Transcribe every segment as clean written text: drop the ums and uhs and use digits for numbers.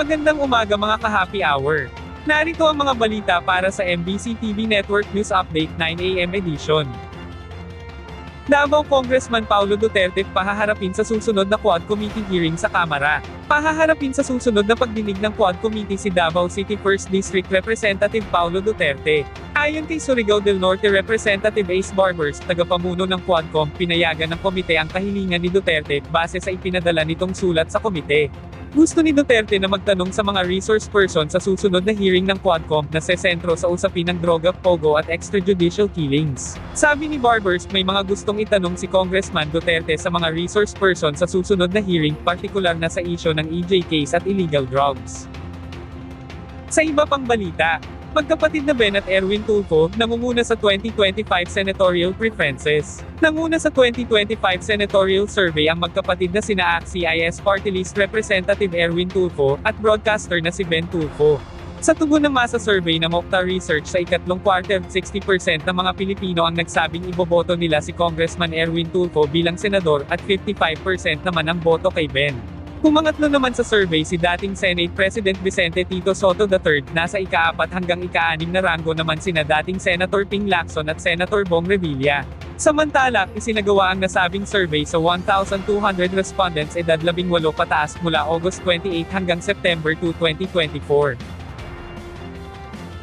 Magandang umaga mga ka-happy hour. Narito ang mga balita para sa MBC TV Network News Update 9 AM edition. Davao Congressman Paulo Duterte pahaharapin sa susunod na Quad Committee hearing sa Kamara. Pahaharapin sa susunod na pagdinig ng Quad Committee si Davao City 1st District Representative Paulo Duterte. Ayon kay Surigao del Norte Representative Ace Barbers, tagapamuno ng Quadcom, pinayagan ng komite ang kahilingan ni Duterte base sa ipinadala nitong sulat sa komite. Gusto ni Duterte na magtanong sa mga resource person sa susunod na hearing ng Quadcom na sesentro sa usapin ng droga, pogo at extrajudicial killings. Sabi ni Barbers, may mga gustong itanong si Congressman Duterte sa mga resource person sa susunod na hearing, partikular na sa isyo ng EJ case at illegal drugs. Sa iba pang balita, magkapatid na Ben at Erwin Tulfo, nangunguna sa 2025 senatorial preferences. Nanguna sa 2025 senatorial survey ang magkapatid na sina ACT-CIS Party List Representative Erwin Tulfo, at broadcaster na si Ben Tulfo. Sa tugon ng masa survey na Mokta Research sa ikatlong quarter, 60% ng mga Pilipino ang nagsabing iboboto nila si Congressman Erwin Tulfo bilang senador, at 55% naman ang boto kay Ben. Pumangatlo naman sa survey si dating Senate President Vicente Tito Soto III, nasa ika-4 hanggang ika-6 na ranggo naman sina dating Senator Ping Lacson at Senator Bong Revilla. Samantala, isinagawa ang nasabing survey sa 1,200 respondents edad 18 pataas mula August 28 hanggang September 2, 2024.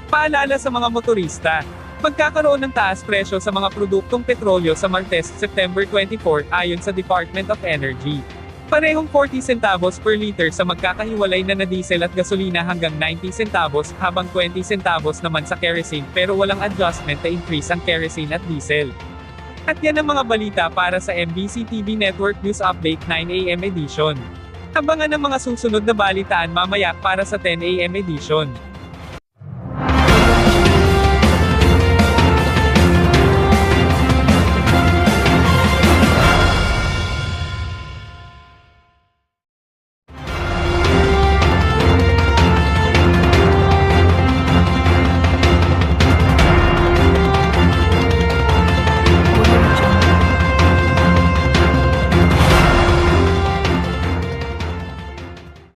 Paalala sa mga motorista. Pagkakaroon ng taas presyo sa mga produktong petrolyo sa Martes, September 24, ayon sa Department of Energy. Parehong 40 centavos per liter sa magkakahiwalay na diesel at gasolina hanggang 90 centavos, habang 20 centavos naman sa kerosene, pero walang adjustment na increase ang kerosene at diesel. At yan ang mga balita para sa MBC TV Network News Update 9 AM edition. Abangan ang mga susunod na balitaan mamaya para sa 10 AM edition.